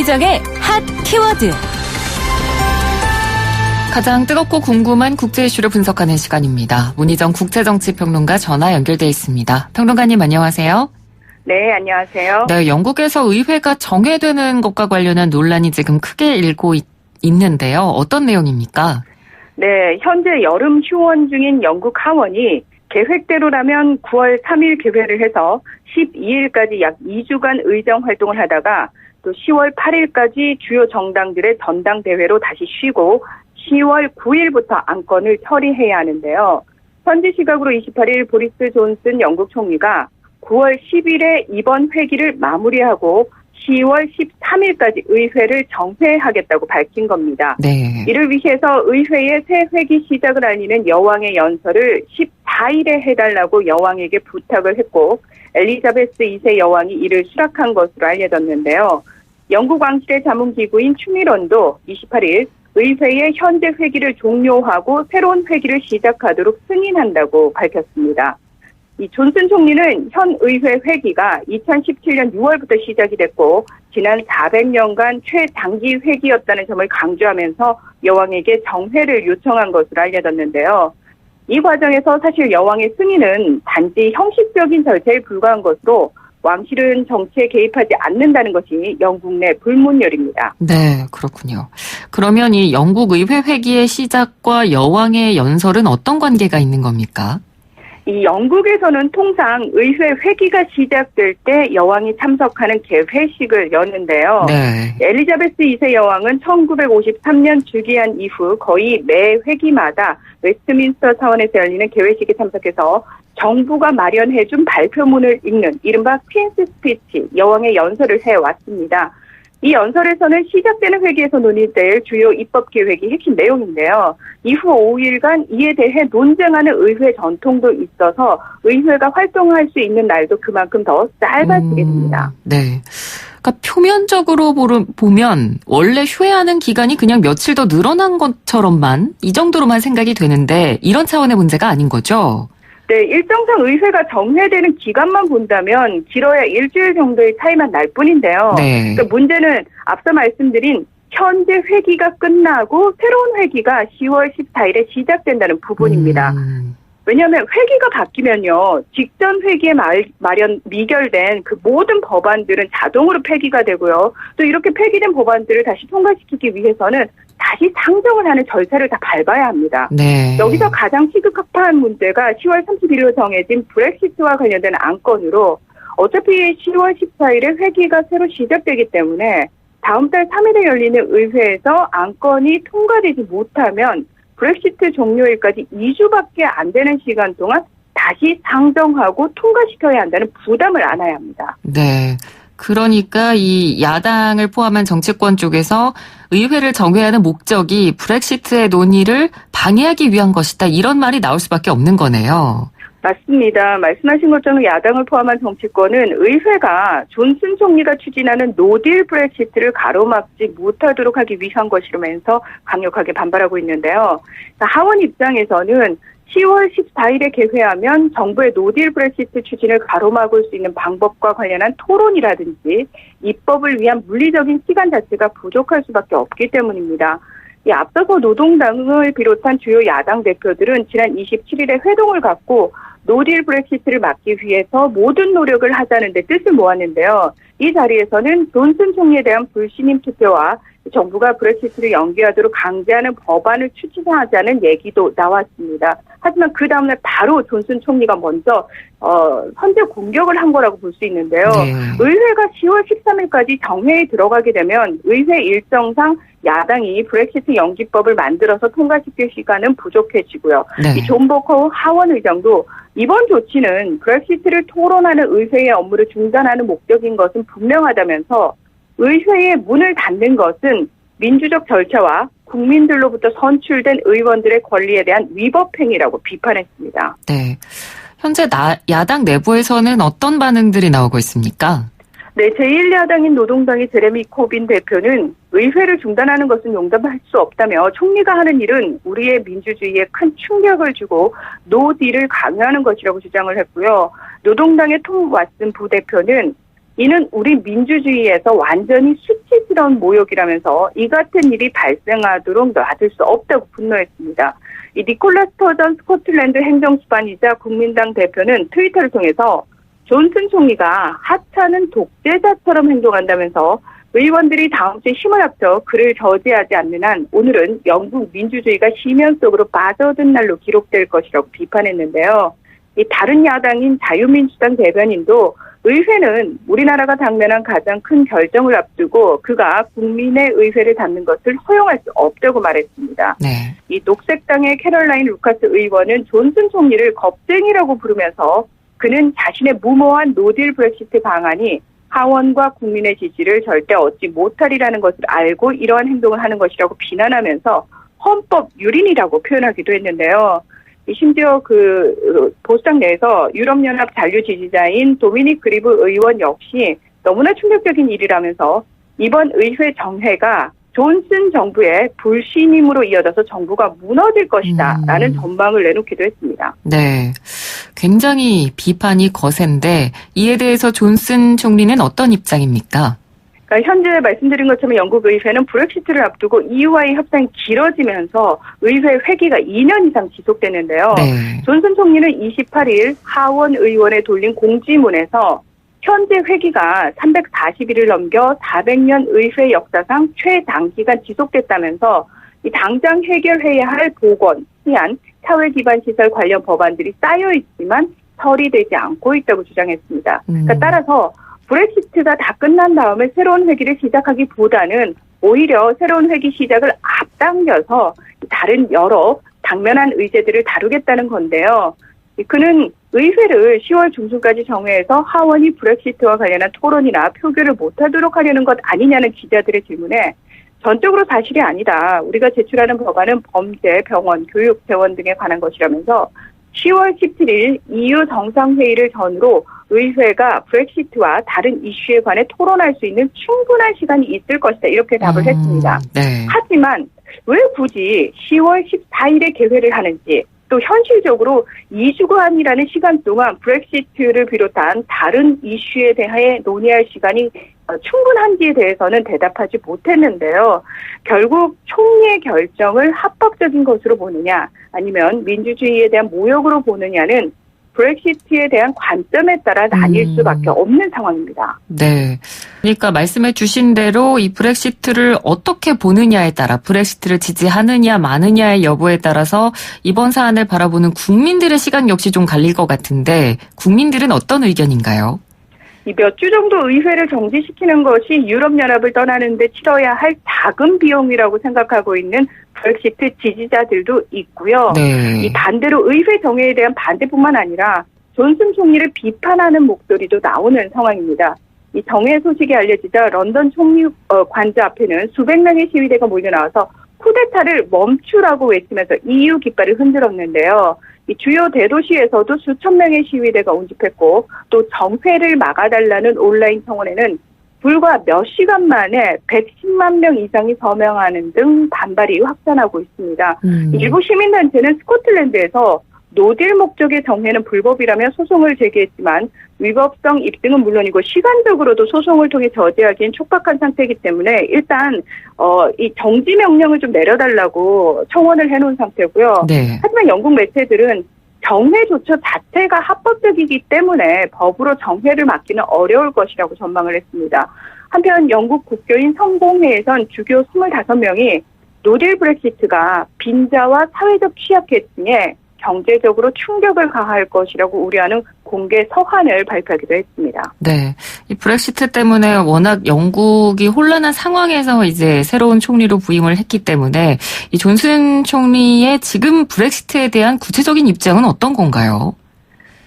문희정의 핫 키워드. 가장 뜨겁고 궁금한 국제 이슈를 분석하는 시간입니다. 문희정 국제정치평론가 전화 연결돼 있습니다. 평론가님 안녕하세요. 네, 안녕하세요. 네, 영국에서 의회가 정회되는 것과 관련한 논란이 지금 크게 일고 있는데요. 어떤 내용입니까? 네, 현재 여름 휴원 중인 영국 하원이 계획대로라면 9월 3일 개회를 해서 12일까지 약 2주간 의정 활동을 하다가 또 10월 8일까지 주요 정당들의 전당대회로 다시 쉬고 10월 9일부터 안건을 처리해야 하는데요. 현지 시각으로 28일 보리스 존슨 영국 총리가 9월 10일에 이번 회기를 마무리하고 10월 13일까지 의회를 정회하겠다고 밝힌 겁니다. 네. 이를 위해서 의회의 새 회기 시작을 알리는 여왕의 연설을 14일에 해달라고 여왕에게 부탁을 했고 엘리자베스 2세 여왕이 이를 수락한 것으로 알려졌는데요. 영국 왕실의 자문기구인 추미론도 28일 의회의 현재 회기를 종료하고 새로운 회기를 시작하도록 승인한다고 밝혔습니다. 이 존슨 총리는 현 의회 회기가 2017년 6월부터 시작이 됐고 지난 400년간 최장기 회기였다는 점을 강조하면서 여왕에게 정회를 요청한 것으로 알려졌는데요. 이 과정에서 사실 여왕의 승인은 단지 형식적인 절차에 불과한 것으로 왕실은 정치에 개입하지 않는다는 것이 영국 내 불문율입니다. 네, 그렇군요. 그러면 이 영국 의회 회기의 시작과 여왕의 연설은 어떤 관계가 있는 겁니까? 이 영국에서는 통상 의회 회기가 시작될 때 여왕이 참석하는 개회식을 여는데요. 네. 엘리자베스 2세 여왕은 1953년 즉위한 이후 거의 매 회기마다 웨스트민스터 사원에서 열리는 개회식에 참석해서 정부가 마련해준 발표문을 읽는 이른바 퀸스 스피치, 여왕의 연설을 해왔습니다. 이 연설에서는 시작되는 회기에서 논의될 주요 입법 계획이 핵심 내용인데요. 이후 5일간 이에 대해 논쟁하는 의회 전통도 있어서 의회가 활동할 수 있는 날도 그만큼 더 짧아지게 됩니다. 네. 그러니까 표면적으로 보면 원래 휴회하는 기간이 그냥 며칠 더 늘어난 것처럼만 이 정도로만 생각이 되는데 이런 차원의 문제가 아닌 거죠? 네, 일정상 의회가 정회되는 기간만 본다면 길어야 일주일 정도의 차이만 날 뿐인데요. 네. 그러니까 문제는 앞서 말씀드린 현재 회기가 끝나고 새로운 회기가 10월 14일에 시작된다는 부분입니다. 왜냐하면 회기가 바뀌면요. 직전 회기에 미결된 그 모든 법안들은 자동으로 폐기가 되고요. 또 이렇게 폐기된 법안들을 다시 통과시키기 위해서는 다시 상정을 하는 절차를 다 밟아야 합니다. 네. 여기서 가장 시급한 문제가 10월 31일로 정해진 브렉시트와 관련된 안건으로 어차피 10월 14일에 회기가 새로 시작되기 때문에 다음 달 3일에 열리는 의회에서 안건이 통과되지 못하면 브렉시트 종료일까지 2주밖에 안 되는 시간 동안 다시 상정하고 통과시켜야 한다는 부담을 안아야 합니다. 네. 그러니까 이 야당을 포함한 정치권 쪽에서 의회를 정회하는 목적이 브렉시트의 논의를 방해하기 위한 것이다. 이런 말이 나올 수밖에 없는 거네요. 맞습니다. 말씀하신 것처럼 야당을 포함한 정치권은 의회가 존슨 총리가 추진하는 노딜 브렉시트를 가로막지 못하도록 하기 위한 것이라면서 강력하게 반발하고 있는데요. 하원 입장에서는 10월 14일에 개회하면 정부의 노딜 브렉시트 추진을 가로막을 수 있는 방법과 관련한 토론이라든지 입법을 위한 물리적인 시간 자체가 부족할 수밖에 없기 때문입니다. 앞서서 노동당을 비롯한 주요 야당 대표들은 지난 27일에 회동을 갖고 노딜 브렉시트를 막기 위해서 모든 노력을 하자는 데 뜻을 모았는데요. 이 자리에서는 존슨 총리에 대한 불신임 투표와 정부가 브렉시트를 연기하도록 강제하는 법안을 추진하자는 얘기도 나왔습니다. 하지만 그 다음날 바로 존슨 총리가 먼저 선제 공격을 한 거라고 볼 수 있는데요. 네. 의회가 10월 13일까지 정회에 들어가게 되면 의회 일정상 야당이 브렉시트 연기법을 만들어서 통과시킬 시간은 부족해지고요. 네. 이 존 보커 하원 의장도 이번 조치는 브렉시트를 토론하는 의회의 업무를 중단하는 목적인 것은 분명하다면서 의회의 문을 닫는 것은 민주적 절차와 국민들로부터 선출된 의원들의 권리에 대한 위법 행위라고 비판했습니다. 네. 현재 야당 내부에서는 어떤 반응들이 나오고 있습니까? 네, 제1야당인 노동당의 제레미 코빈 대표는 의회를 중단하는 것은 용납할 수 없다며 총리가 하는 일은 우리의 민주주의에 큰 충격을 주고 노딜을 강요하는 것이라고 주장을 했고요. 노동당의 톰 왓슨 부대표는 이는 우리 민주주의에서 완전히 수치 실망스러운 모욕이라면서 이 같은 일이 발생하도록 놔둘 수 없다고 분노했습니다. 이 니콜라 스터전 스코틀랜드 행정수반이자 국민당 대표는 트위터를 통해서 존슨 총리가 하찮은 독재자처럼 행동한다면서 의원들이 다음 주에 힘을 합쳐 그를 저지하지 않는 한 오늘은 영국 민주주의가 심연 속으로 빠져든 날로 기록될 것이라고 비판했는데요. 이 다른 야당인 자유민주당 대변인도 의회는 우리나라가 당면한 가장 큰 결정을 앞두고 그가 국민의 의회를 닫는 것을 허용할 수 없다고 말했습니다. 네. 이 녹색당의 캐럴라인 루카스 의원은 존슨 총리를 겁쟁이라고 부르면서 그는 자신의 무모한 노딜 브렉시트 방안이 하원과 국민의 지지를 절대 얻지 못하리라는 것을 알고 이러한 행동을 하는 것이라고 비난하면서 헌법 유린이라고 표현하기도 했는데요. 심지어 그 보수당 내에서 유럽연합 잔류 지지자인 도미닉 그리브 의원 역시 너무나 충격적인 일이라면서 이번 의회 정회가 존슨 정부의 불신임으로 이어져서 정부가 무너질 것이다 라는 전망을 내놓기도 했습니다. 네, 굉장히 비판이 거센데 이에 대해서 존슨 총리는 어떤 입장입니까? 그러니까 현재 말씀드린 것처럼 영국 의회는 브렉시트를 앞두고 EU와의 협상이 길어지면서 의회 회기가 2년 이상 지속되는데요. 네. 존슨 총리는 28일 하원 의원에 돌린 공지문에서 현재 회기가 340일을 넘겨 400년 의회 역사상 최단기간 지속됐다면서 이 당장 해결해야 할 보건, 치안, 사회 기반 시설 관련 법안들이 쌓여 있지만 처리되지 않고 있다고 주장했습니다. 그러니까 따라서 브렉시트가 다 끝난 다음에 새로운 회기를 시작하기보다는 오히려 새로운 회기 시작을 앞당겨서 다른 여러 당면한 의제들을 다루겠다는 건데요. 그는 의회를 10월 중순까지 정회해서 하원이 브렉시트와 관련한 토론이나 표결을 못하도록 하려는 것 아니냐는 기자들의 질문에 전적으로 사실이 아니다. 우리가 제출하는 법안은 범죄, 병원, 교육, 재원 등에 관한 것이라면서 10월 17일 EU 정상회의를 전후로 의회가 브렉시트와 다른 이슈에 관해 토론할 수 있는 충분한 시간이 있을 것이다. 이렇게 답을 했습니다. 네. 하지만 왜 굳이 10월 14일에 개회를 하는지 또 현실적으로 2주간이라는 시간 동안 브렉시트를 비롯한 다른 이슈에 대해 논의할 시간이 충분한지에 대해서는 대답하지 못했는데요. 결국 총리의 결정을 합법적인 것으로 보느냐 아니면 민주주의에 대한 모욕으로 보느냐는 브렉시트에 대한 관점에 따라 나뉠 수밖에 없는 상황입니다. 네. 그러니까 말씀해 주신 대로 이 브렉시트를 어떻게 보느냐에 따라 브렉시트를 지지하느냐 마느냐의 여부에 따라서 이번 사안을 바라보는 국민들의 시각 역시 좀 갈릴 것 같은데 국민들은 어떤 의견인가요? 이 몇 주 정도 의회를 정지시키는 것이 유럽연합을 떠나는 데 치러야 할 작은 비용이라고 생각하고 있는 브렉시트 지지자들도 있고요. 네. 이 반대로 의회 정회에 대한 반대뿐만 아니라 존슨 총리를 비판하는 목소리도 나오는 상황입니다. 이 정회 소식이 알려지자 런던 총리 관저 앞에는 수백 명의 시위대가 몰려나와서 쿠데타를 멈추라고 외치면서 EU 깃발을 흔들었는데요. 이 주요 대도시에서도 수천 명의 시위대가 운집했고 또 정회를 막아달라는 온라인 청원에는 불과 몇 시간 만에 110만 명 이상이 서명하는 등 반발이 확산하고 있습니다. 일부 시민단체는 스코틀랜드에서 노딜 목적의 정회는 불법이라며 소송을 제기했지만 위법성 입증은 물론이고 시간적으로도 소송을 통해 저지하기엔 촉박한 상태이기 때문에 일단 이 정지 명령을 좀 내려달라고 청원을 해놓은 상태고요. 네. 하지만 영국 매체들은 정회 조처 자체가 합법적이기 때문에 법으로 정회를 막기는 어려울 것이라고 전망을 했습니다. 한편 영국 국교인 성공회에선 주교 25명이 노딜 브렉시트가 빈자와 사회적 취약계층에 경제적으로 충격을 가할 것이라고 우려하는 공개 서한을 발표하기도 했습니다. 네. 이 브렉시트 때문에 워낙 영국이 혼란한 상황에서 이제 새로운 총리로 부임을 했기 때문에 이 존슨 총리의 지금 브렉시트에 대한 구체적인 입장은 어떤 건가요?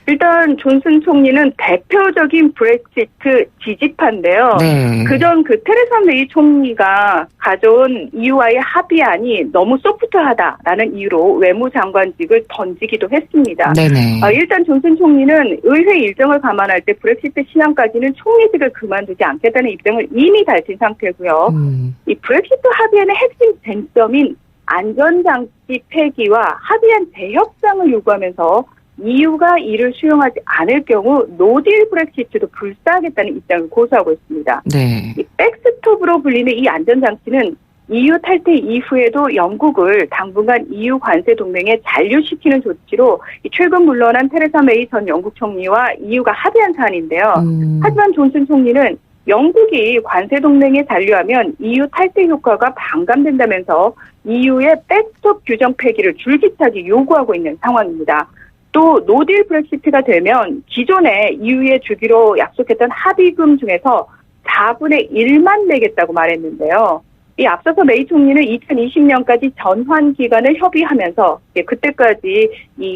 일단 존슨 총리는 대표적인 브렉시트 지지파인데요. 네. 그전 테레사 메이 총리가 가져온 EU와의 합의안이 너무 소프트하다라는 이유로 외무장관직을 던지기도 했습니다. 네네. 일단 존슨 총리는 의회 일정을 감안할 때 브렉시트 시한까지는 총리직을 그만두지 않겠다는 입장을 이미 밝힌 상태고요. 이 브렉시트 합의안의 핵심 쟁점인 안전장치 폐기와 합의안 재협상을 요구하면서 EU가 이를 수용하지 않을 경우 노딜 브렉시트도 불사하겠다는 입장을 고수하고 있습니다. 네. 이 백스톱으로 불리는 이 안전장치는 EU 탈퇴 이후에도 영국을 당분간 EU 관세 동맹에 잔류시키는 조치로 최근 물러난 테레사 메이 전 영국 총리와 EU가 합의한 사안인데요. 하지만 존슨 총리는 영국이 관세 동맹에 잔류하면 EU 탈퇴 효과가 반감된다면서 EU의 백스톱 규정 폐기를 줄기차게 요구하고 있는 상황입니다. 또 노딜 브렉시트가 되면 기존에 EU에 주기로 약속했던 합의금 중에서 4분의 1만 내겠다고 말했는데요. 이 앞서서 메이 총리는 2020년까지 전환 기간을 협의하면서 그때까지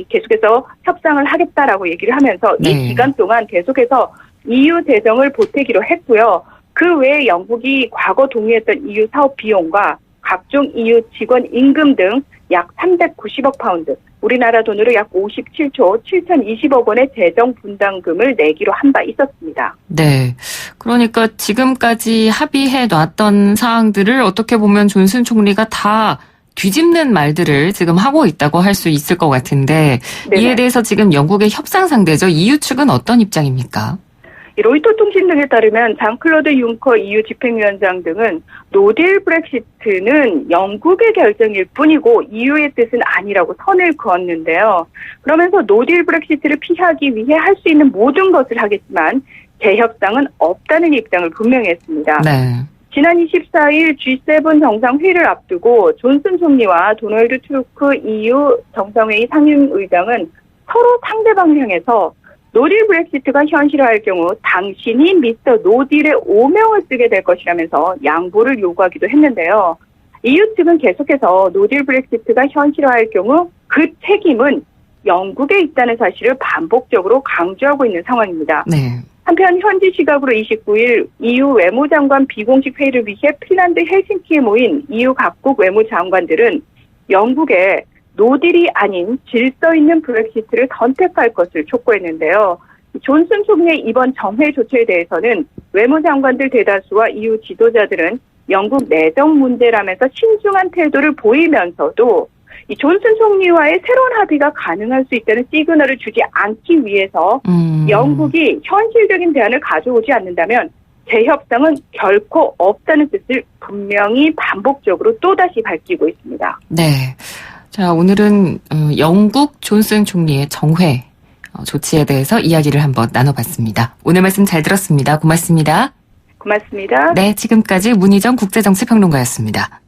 계속해서 협상을 하겠다라고 얘기를 하면서 네. 이 기간 동안 계속해서 EU 재정을 보태기로 했고요. 그 외에 영국이 과거 동의했던 EU 사업 비용과 각종 EU 직원 임금 등 약 390억 파운드, 우리나라 돈으로 약 57조 7,020억 원의 재정 분담금을 내기로 한 바 있었습니다. 네. 그러니까 지금까지 합의해 놨던 사항들을 어떻게 보면 존슨 총리가 다 뒤집는 말들을 지금 하고 있다고 할 수 있을 것 같은데 네네. 이에 대해서 지금 영국의 협상 상대죠. EU 측은 어떤 입장입니까? 로이터 통신 등에 따르면 장클로드 융커 EU 집행위원장 등은 노딜 브렉시트는 영국의 결정일 뿐이고 EU의 뜻은 아니라고 선을 그었는데요. 그러면서 노딜 브렉시트를 피하기 위해 할 수 있는 모든 것을 하겠지만 재협상은 없다는 입장을 분명히 했습니다. 네. 지난 24일 G7 정상회의를 앞두고 존슨 총리와 도널드 투스크 EU 정상회의 상임의장은 서로 상대방을 향해서 노딜 브렉시트가 현실화할 경우 당신이 미스터 노딜의 오명을 쓰게 될 것이라면서 양보를 요구하기도 했는데요. EU 측은 계속해서 노딜 브렉시트가 현실화할 경우 그 책임은 영국에 있다는 사실을 반복적으로 강조하고 있는 상황입니다. 네. 한편 현지 시각으로 29일 EU 외무장관 비공식 회의를 위해 핀란드 헬싱키에 모인 EU 각국 외무장관들은 영국의 노딜이 아닌 질서 있는 브렉시트를 선택할 것을 촉구했는데요. 존슨 총리의 이번 정회 조처에 대해서는 외무장관들 대다수와 EU 지도자들은 영국 내정 문제라면서 신중한 태도를 보이면서도 이 존슨 총리와의 새로운 합의가 가능할 수 있다는 시그널을 주지 않기 위해서 영국이 현실적인 대안을 가져오지 않는다면 재협상은 결코 없다는 뜻을 분명히 반복적으로 또다시 밝히고 있습니다. 네. 자, 오늘은 영국 존슨 총리의 정회 조치에 대해서 이야기를 한번 나눠봤습니다. 오늘 말씀 잘 들었습니다. 고맙습니다. 고맙습니다. 네, 지금까지 문희정 국제정치평론가였습니다.